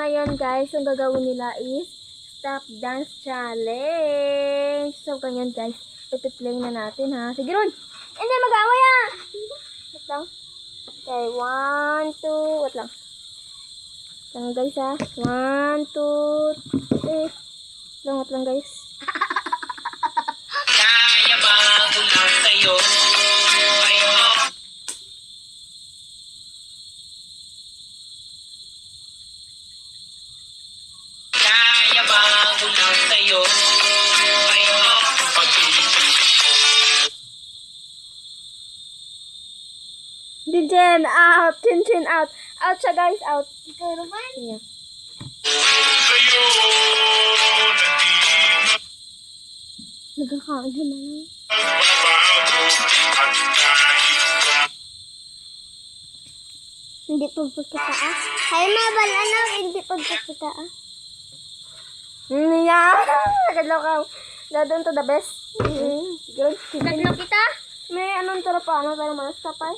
ngayon guys, yung gagawin nila is Stop Dance Challenge. So ganyan guys, ito-play na natin ha. Sige Ron! Hindi, mag-away ah! Wait lang. Okay, 1, 2, wait lang. Lang guys ha. 1, 2, 3. Wait lang guys. Kaya ba ako lang sa'yo? Kaya ba ako lang sa'yo? Chin out! Chin out! Out siya guys! Out! Ikaw naman? Yeah. Nagkakain naman. Hindi pagpagkataas. Hay mabal ano, hindi pagpagkataas. Yeah! Nagkadlaw ka. Dadon to the best. Siguro. Nagkadlaw kita? May anong tara pa, ano tayo manas kapay?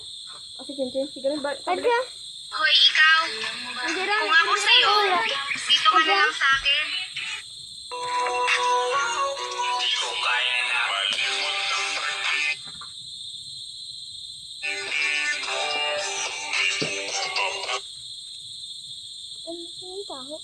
O si Chin. Siguro. Pagka? Hoy, ikaw. Kung ako sa'yo, dito ka na lang sa akin. Di ko kaya na Ano yung tao?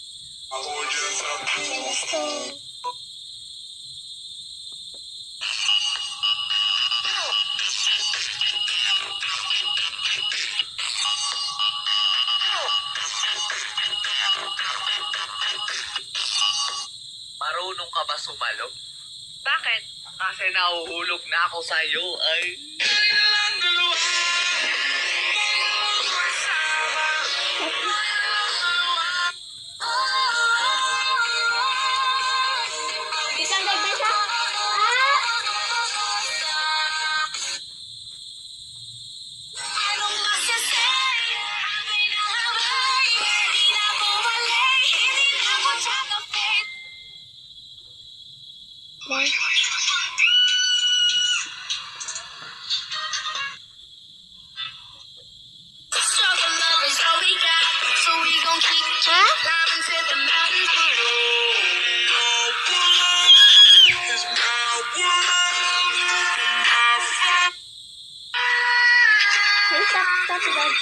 Marunong ka ba sumalo? Bakit? Kasi nahuhulog na ako sa'yo ay... Isang gagmasa? Stop, guys.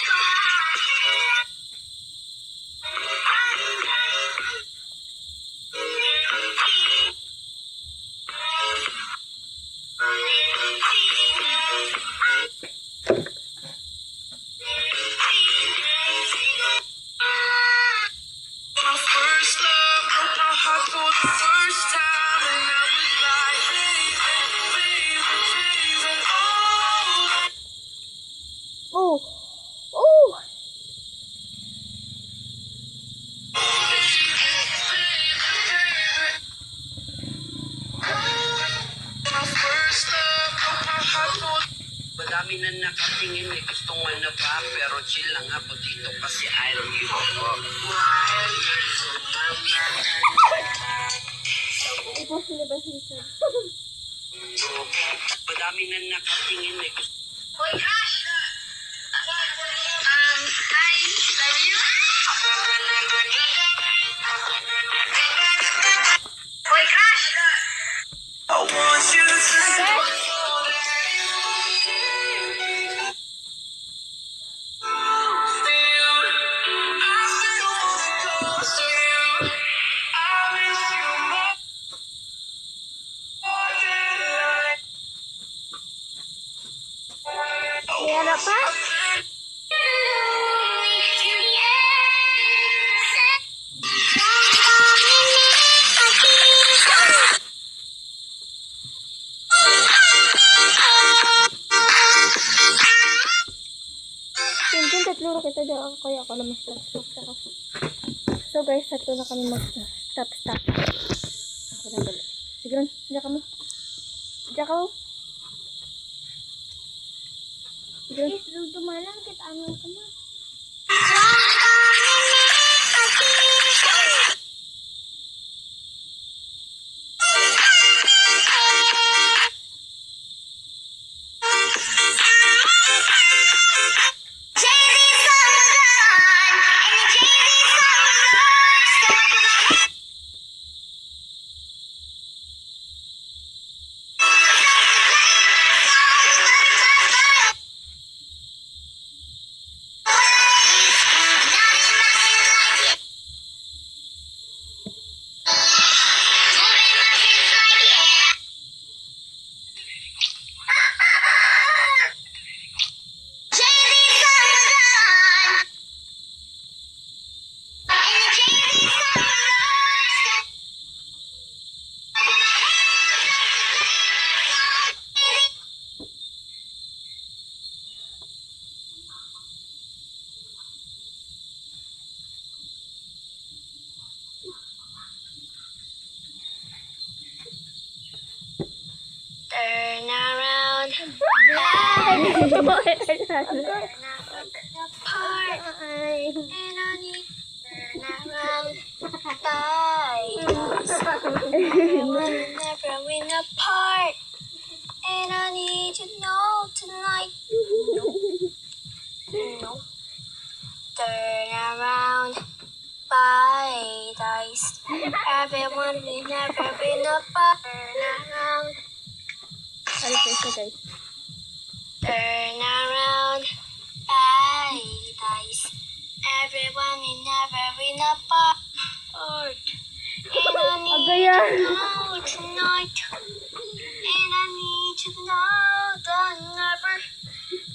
Oh! Oh! Madami na nakatingin, may gustong ano pa, pero chill lang ako dito kasi I love you ako. Ito sila ba siya? Madami na nakatingin, may gusto. Hoy, Crush! Hi, love you. Hoy, Crush! I want you to Meron pa? Tintin, tatlo kita dyan. Kaya ako na mag-stop. So guys, tatlo na kami mag-stop. Ako na dali. Sige rin, diyan ka mo. Diyan ka mo. Sige rin. Dumalang kita ano ka mo. And I need turn around by everyone never win apart. And I need to know tonight. No. Turn around by dice. Everyone will never win apart. Turn around. Ano po siya, guys? Turn around by dice. Everyone will never win apart. And I need Agaya. to know tonight. And I need to know that never.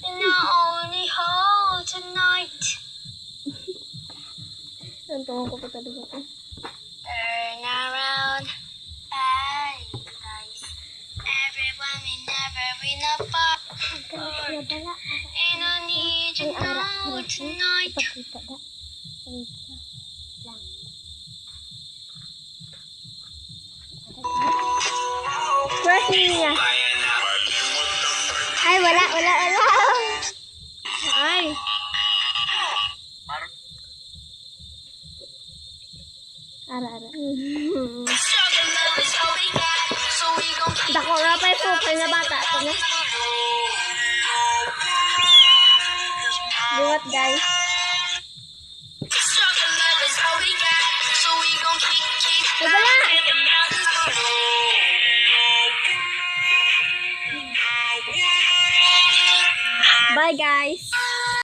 And I only hold tonight. Nantungan ko pa talaga ito. Turn around by dice. Everyone will never win apart. And I need to know tonight. Ipakita da. Wait lang. First niya. Ay, wala. Ay. Ara. Struggle love is all we got. So we gon' keep Dako na pa yung super na bata. Ito na. Buhat, guys. struggle love is all we got. So we gon' keep Ay, wala. Bye, guys.